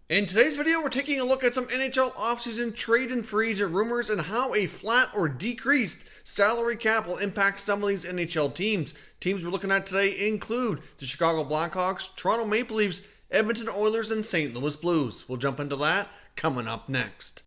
In today's video, we're taking a look at some NHL offseason trade and free agent rumors and how a flat or decreased salary cap will impact some of these NHL teams. Teams we're looking at today include the Chicago Blackhawks, Toronto Maple Leafs, Edmonton Oilers, and St. Louis Blues. We'll jump into that coming up next.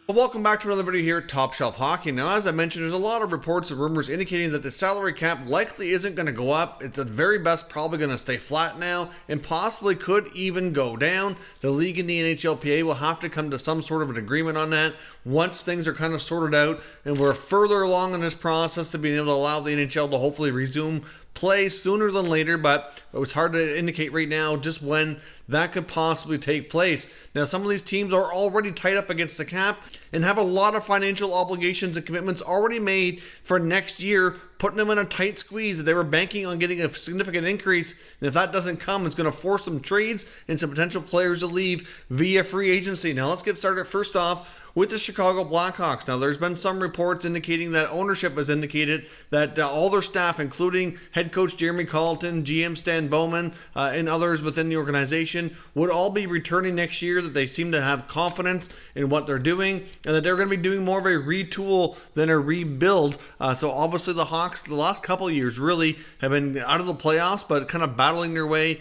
Welcome back to another video here at Top Shelf Hockey. Now, as I mentioned, there's a lot of reports and rumors indicating that the salary cap likely isn't going to go up. It's at the very best probably going to stay flat now and possibly could even go down. The league and the NHLPA will have to come to some sort of an agreement on that once things are kind of sorted out and we're further along in this process to being able to allow the NHL to hopefully resume play sooner than later, but it's hard to indicate right now just when that could possibly take place. Now, some of these teams are already tied up against the cap and have a lot of financial obligations and commitments already made for next year, putting them in a tight squeeze that they were banking on getting a significant increase. And if that doesn't come, it's going to force some trades and some potential players to leave via free agency. Now, let's get started first off with the Chicago Blackhawks. Now, there's been some reports indicating that ownership has indicated that all their staff, including head coach Jeremy Colleton, GM Stan Bowman, and others within the organization, would all be returning next year, that they seem to have confidence in what they're doing, and that they're going to be doing more of a retool than a rebuild. So obviously the Hawks, the last couple of years, really have been out of the playoffs, but kind of battling their way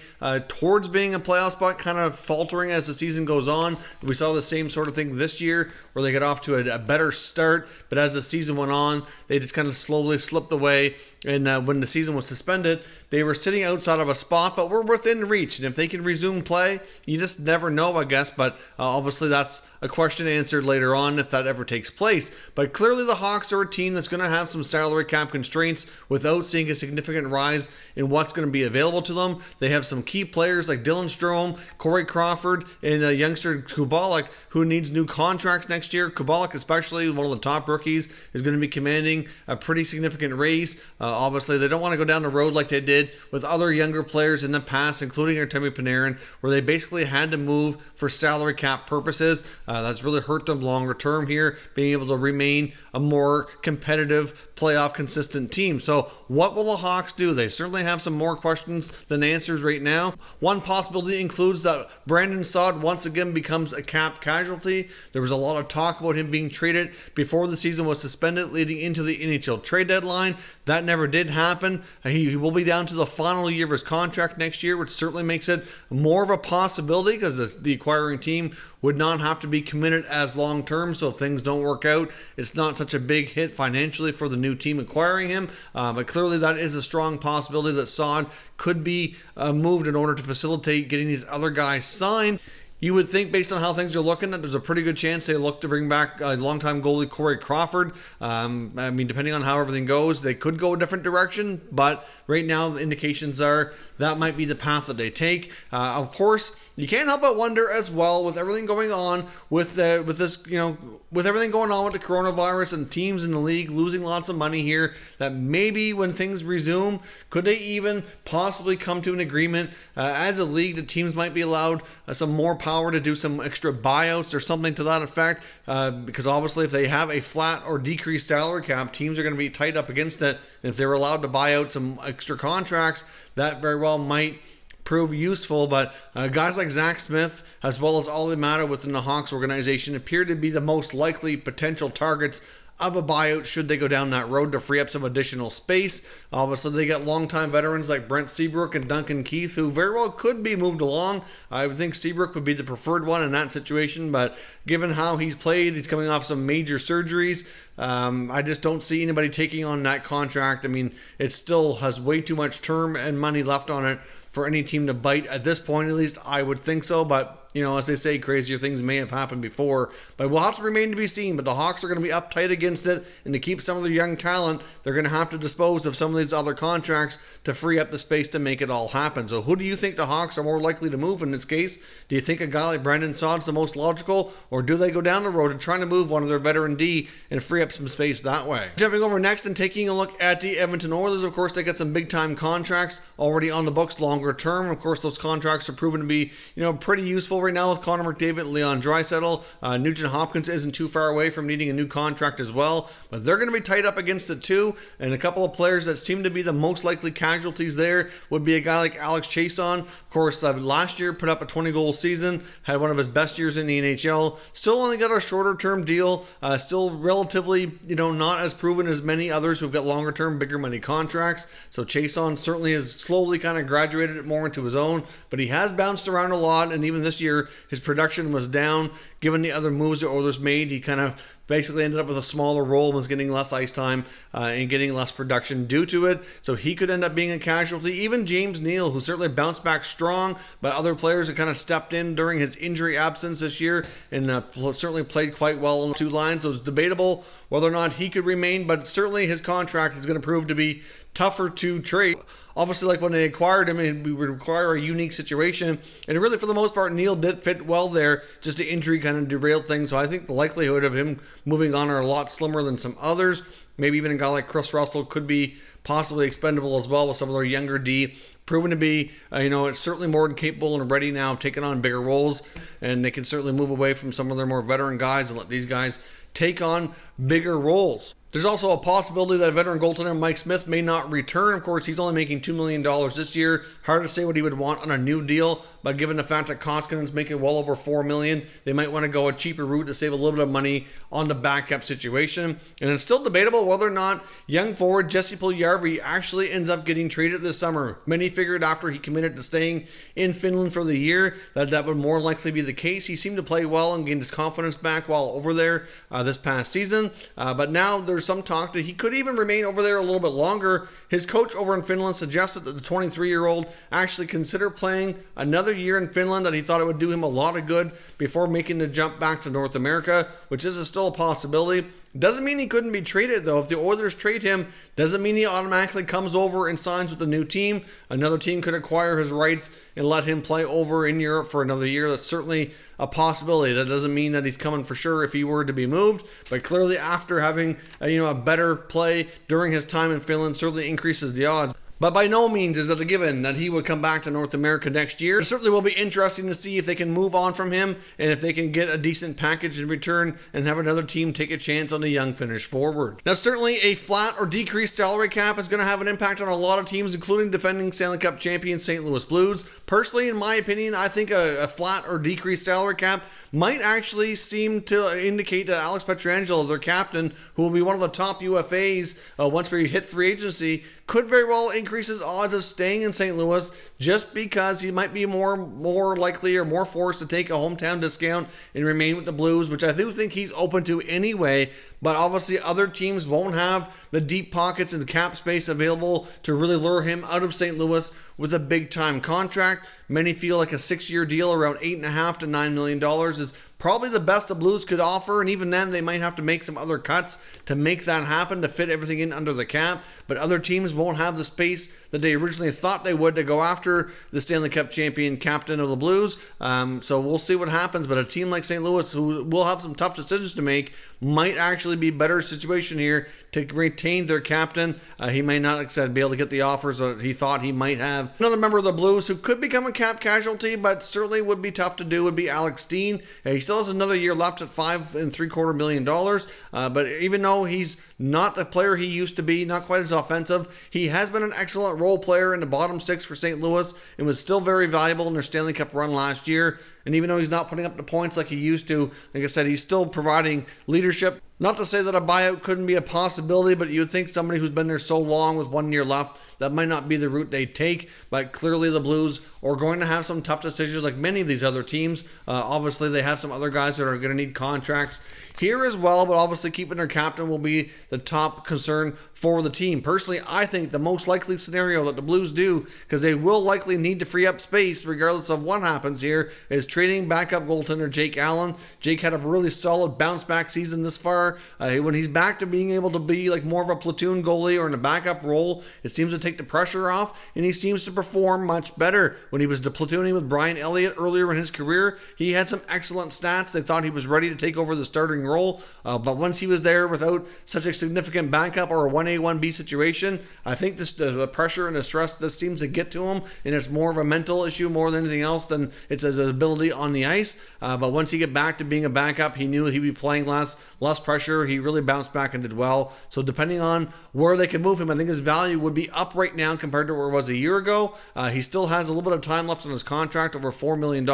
towards being a playoff spot, kind of faltering as the season goes on. We saw the same sort of thing this year, where they got off to a better start, but as the season went on, they just kind of slowly slipped away. And when the season was suspended, they were sitting outside of a spot, but were within reach. And if they can resume play, you just never know, I guess. But obviously that's a question answered later on if that ever takes place. But clearly the Hawks are a team that's going to have some salary cap constraints without seeing a significant rise in what's going to be available to them. They have some key players like Dylan Strome, Corey Crawford, and youngster Kubalik, who needs new contracts next year. Kubalik, especially one of the top rookies, is going to be commanding a pretty significant raise. Obviously, they don't want to go down the road like they did with other younger players in the past, including Artemi Panarin, where they basically had to move for salary cap purposes. That's really hurt them longer term here, being able to remain a more competitive, playoff consistent team. So what will the Hawks do? They certainly have some more questions than answers right now. One possibility includes that Brandon Saad once again becomes a cap casualty. There was a lot of talk about him being traded before the season was suspended, leading into the NHL trade deadline. That never did happen. He will be down to the final year of his contract next year, which certainly makes it more of a possibility because the acquiring team would not have to be committed as long term. So if things don't work out, it's not such a big hit financially for the new team acquiring him. But clearly that is a strong possibility that Saad could be moved in order to facilitate getting these other guys signed. You would think, based on how things are looking, that there's a pretty good chance they look to bring back longtime goalie Corey Crawford. I mean, depending on how everything goes, they could go a different direction, but right now the indications are that might be the path that they take. Of course, you can't help but wonder as well, with everything going on with this, with everything going on with the coronavirus and teams in the league losing lots of money here, that maybe when things resume, could they even possibly come to an agreement as a league that teams might be allowed some more power to do some extra buyouts or something to that effect? Because obviously if they have a flat or decreased salary cap, teams are going to be tight up against it. And if they're allowed to buy out some extra contracts, that very well might prove useful. But guys like Zach Smith, as well as Olli Maatta within the Hawks organization, appear to be the most likely potential targets of a buyout should they go down that road to free up some additional space. Obviously, they got longtime veterans like Brent Seabrook and Duncan Keith, who very well could be moved along. I would think Seabrook would be the preferred one in that situation, but given how he's played, he's coming off some major surgeries. I just don't see anybody taking on that contract. I mean, it still has way too much term and money left on it for any team to bite at this point. At least I would think so, but as they say, crazier things may have happened before, but we'll have to remain to be seen. But the Hawks are going to be uptight against it, and to keep some of their young talent, they're going to have to dispose of some of these other contracts to free up the space to make it all happen. So who do you think the Hawks are more likely to move in this case? Do you think a guy like Brandon Saad's the most logical, or do they go down the road and trying to move one of their veteran D and free up some space that way? Jumping over next and taking a look at the Edmonton Oilers, of course, they got some big-time contracts already on the books longer term. Of course, those contracts are proven to be, pretty useful right now with Connor McDavid and Leon Draisaitl. Nugent Hopkins isn't too far away from needing a new contract as well, but they're going to be tight up against it too. And a couple of players that seem to be the most likely casualties there would be a guy like Alex Chiasson. Of course, last year put up a 20-goal season, had one of his best years in the NHL. Still only got a shorter-term deal. Still relatively, not as proven as many others who've got longer-term, bigger money contracts. So Chiasson certainly has slowly kind of graduated it more into his own, but he has bounced around a lot, and even this year his production was down given the other moves the Oilers made. He kind of basically ended up with a smaller role and was getting less ice time and getting less production due to it. So he could end up being a casualty. Even James Neal, who certainly bounced back strong, but other players have kind of stepped in during his injury absence this year and certainly played quite well on the two lines. So it's debatable whether or not he could remain, but certainly his contract is going to prove to be tougher to trade. Obviously, like when they acquired him, it would require a unique situation. And really, for the most part, Neal did fit well there. Just the injury kind of derailed things. So I think the likelihood of him moving on are a lot slimmer than some others. Maybe even a guy like Chris Russell could be possibly expendable as well with some of their younger D. Proven to be, it's certainly more than capable and ready now of taking on bigger roles. And they can certainly move away from some of their more veteran guys and let these guys take on bigger roles. There's also a possibility that veteran goaltender Mike Smith may not return. Of course, he's only making $2 million this year. Hard to say what he would want on a new deal, but given the fact that Koskinen's making well over $4 million, they might want to go a cheaper route to save a little bit of money on the backup situation. And it's still debatable whether or not young forward Jesse Puljujärvi actually ends up getting traded this summer. Many figured after he committed to staying in Finland for the year that would more likely be the case. He seemed to play well and gained his confidence back while over there this past season, but now there's some talk that he could even remain over there a little bit longer. His coach over in Finland suggested that the 23-year-old actually consider playing another year in Finland, that he thought it would do him a lot of good before making the jump back to North America, which is still a possibility. Doesn't mean he couldn't be traded, though. If the Oilers trade him, doesn't mean he automatically comes over and signs with a new team. Another team could acquire his rights and let him play over in Europe for another year. That's certainly a possibility. That doesn't mean that he's coming for sure if he were to be moved, but clearly after having a better play during his time in Finland certainly increases the odds. But by no means is it a given that he would come back to North America next year. It certainly will be interesting to see if they can move on from him and if they can get a decent package in return and have another team take a chance on the young Finnish forward. Now, certainly a flat or decreased salary cap is going to have an impact on a lot of teams, including defending Stanley Cup champion St. Louis Blues. Personally, in my opinion, I think a flat or decreased salary cap might actually seem to indicate that Alex Pietrangelo, their captain, who will be one of the top UFAs once we hit free agency, could very well increase his odds of staying in St. Louis just because he might be more likely or more forced to take a hometown discount and remain with the Blues, which I do think he's open to anyway. But obviously other teams won't have the deep pockets and the cap space available to really lure him out of St. Louis with a big-time contract. Many feel like a 6-year deal around $8.5 to $9 million is probably the best the Blues could offer, and even then they might have to make some other cuts to make that happen, to fit everything in under the cap. But other teams won't have the space that they originally thought they would to go after the Stanley Cup champion captain of the Blues. So we'll see what happens, but a team like St. Louis, who will have some tough decisions to make, might actually be a better situation here to retain their captain. He may not, like I said, be able to get the offers that he thought he might have. Another member of the Blues who could become a cap casualty, but certainly would be tough to do, would be Alex Steen. He still has another year left at $5.75 million. But even though he's not the player he used to be, not quite as offensive, he has been an excellent role player in the bottom six for St. Louis and was still very valuable in their Stanley Cup run last year. And even though he's not putting up the points like he used to, like I said, he's still providing leadership. Not to say that a buyout couldn't be a possibility, but you'd think somebody who's been there so long with 1 year left, that might not be the route they take. But clearly the Blues are going to have some tough decisions like many of these other teams. Obviously, they have some other guys that are going to need contracts here as well, but obviously keeping their captain will be the top concern for the team. Personally, I think the most likely scenario that the Blues do, because they will likely need to free up space regardless of what happens here, is trading backup goaltender Jake Allen. Jake had a really solid bounce back season this far anymore. When he's back to being able to be like more of a platoon goalie or in a backup role, it seems to take the pressure off, and he seems to perform much better. When he was platooning with Brian Elliott earlier in his career, he had some excellent stats. They thought he was ready to take over the starting role, but once he was there without such a significant backup or a 1A, 1B situation, I think the pressure and the stress this seems to get to him, and it's more of a mental issue more than anything else than it's his ability on the ice. But once he get back to being a backup, he knew he'd be playing less pressure. He really bounced back and did well. So depending on where they can move him, I think his value would be up right now compared to where it was a year ago. He still has a little bit of time left on his contract, over $4 million,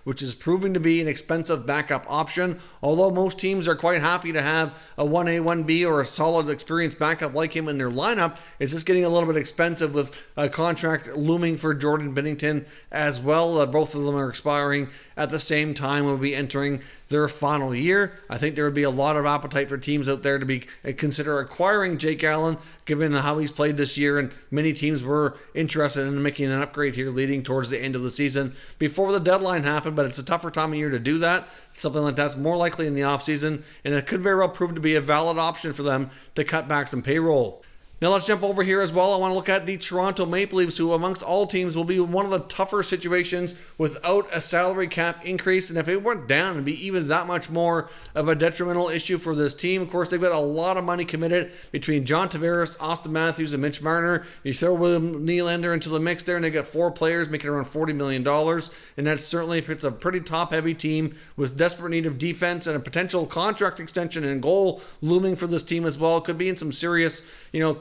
which is proving to be an expensive backup option. Although most teams are quite happy to have a 1A, 1B or a solid experienced backup like him in their lineup, it's just getting a little bit expensive with a contract looming for Jordan Binnington as well. Both of them are expiring at the same time. We'll be entering their final year. I think there would be a lot of appetite for teams out there to consider acquiring Jake Allen, given how he's played this year, and many teams were interested in making an upgrade here leading towards the end of the season before the deadline happened, but it's a tougher time of year to do that. Something like that's more likely in the offseason, and it could very well prove to be a valid option for them to cut back some payroll. Now let's jump over here as well. I want to look at the Toronto Maple Leafs, who amongst all teams will be one of the tougher situations without a salary cap increase. And if it went down, it'd be even that much more of a detrimental issue for this team. Of course, they've got a lot of money committed between John Tavares, Austin Matthews, and Mitch Marner. You throw William Nylander into the mix there, and they got 4 players making around $40 million. And that certainly puts a pretty top-heavy team with desperate need of defense and a potential contract extension and goal looming for this team as well. Could be in some serious,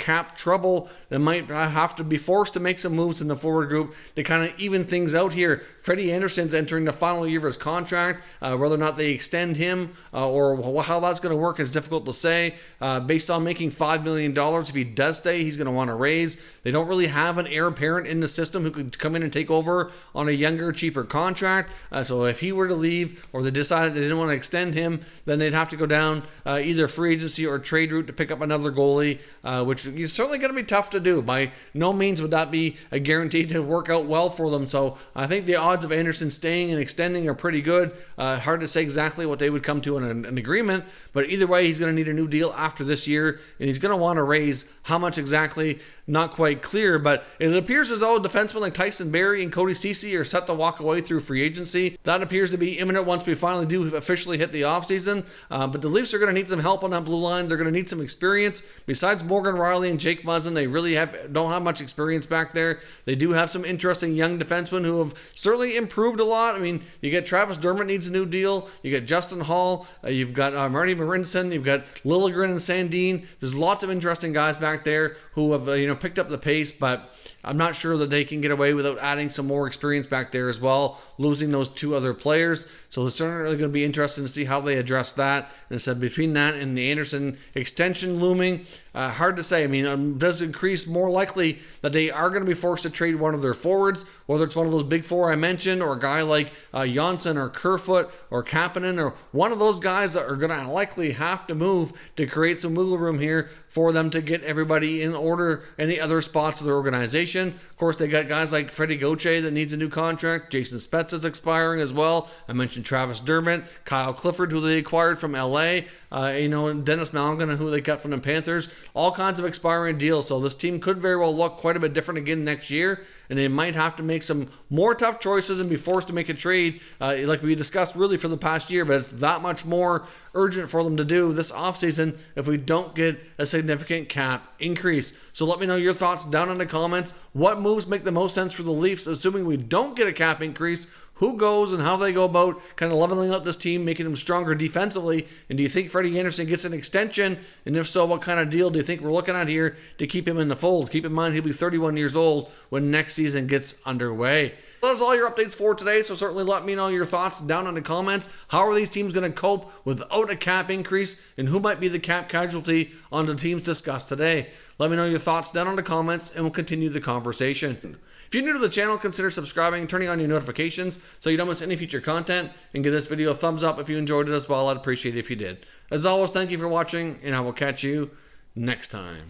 cap trouble. They might have to be forced to make some moves in the forward group to kind of even things out here. Freddie Anderson's entering the final year of his contract. Whether or not they extend him or how that's going to work is difficult to say. Based on making $5 million, if he does stay, he's going to want to raise. They don't really have an heir apparent in the system who could come in and take over on a younger, cheaper contract. So if he were to leave, or they decided they didn't want to extend him, then they'd have to go down either free agency or trade route to pick up another goalie, which is certainly going to be tough to do. By no means would that be a guarantee to work out well for them. So I think the odds of Anderson staying and extending are pretty good. Hard to say exactly what they would come to in an agreement, but either way, he's going to need a new deal after this year, and he's going to want to raise how much exactly, not quite clear, but it appears as though defensemen like Tyson Barrie and Cody Ceci are set to walk away through free agency. That appears to be imminent once we finally do officially hit the offseason, but the Leafs are going to need some help on that blue line. They're going to need some experience. Besides Morgan Riley and Jake Muzzin, they really don't have much experience back there. They do have some interesting young defensemen who have certainly improved a lot. I mean, you get Travis Dermott needs a new deal. You get Justin Hall. You've got Marty Marinson. You've got Liljegren and Sandin. There's lots of interesting guys back there who have picked up the pace, but I'm not sure that they can get away without adding some more experience back there as well, losing those 2 other players. So it's certainly going to be interesting to see how they address that. And so between that and the Anderson extension looming, hard to say. I mean, does it increase more likely that they are going to be forced to trade one of their forwards, whether it's one of those big 4 I mentioned, or a guy like Janssen or Kerfoot or Kapanen, or one of those guys that are going to likely have to move to create some wiggle room here for them to get everybody in order, any other spots of their organization. Of course, they got guys like Freddie Gauthier that needs a new contract. Jason Spezza is expiring as well. I mentioned Travis Dermott, Kyle Clifford, who they acquired from LA, and Dennis Malgin, who they got from the Panthers. All kinds of expiring deals. So this team could very well look quite a bit different again next year, and they might have to make some more tough choices and be forced to make a trade, like we discussed really for the past year, but it's that much more urgent for them to do this offseason if we don't get a significant cap increase. So let me know your thoughts down in the comments. What moves make the most sense for the Leafs, assuming we don't get a cap increase? Who goes and how they go about kind of leveling up this team, making them stronger defensively? And do you think Freddie Anderson gets an extension? And if so, what kind of deal do you think we're looking at here to keep him in the fold? Keep in mind, he'll be 31 years old when next season gets underway. That's all your updates for today, so certainly let me know your thoughts down in the comments. How are these teams going to cope without a cap increase, and who might be the cap casualty on the teams discussed today? Let me know your thoughts down in the comments, and we'll continue the conversation. If you're new to the channel, consider subscribing and turning on your notifications so you don't miss any future content, and give this video a thumbs up if you enjoyed it as well. I'd appreciate it if you did. As always, thank you for watching, and I will catch you next time.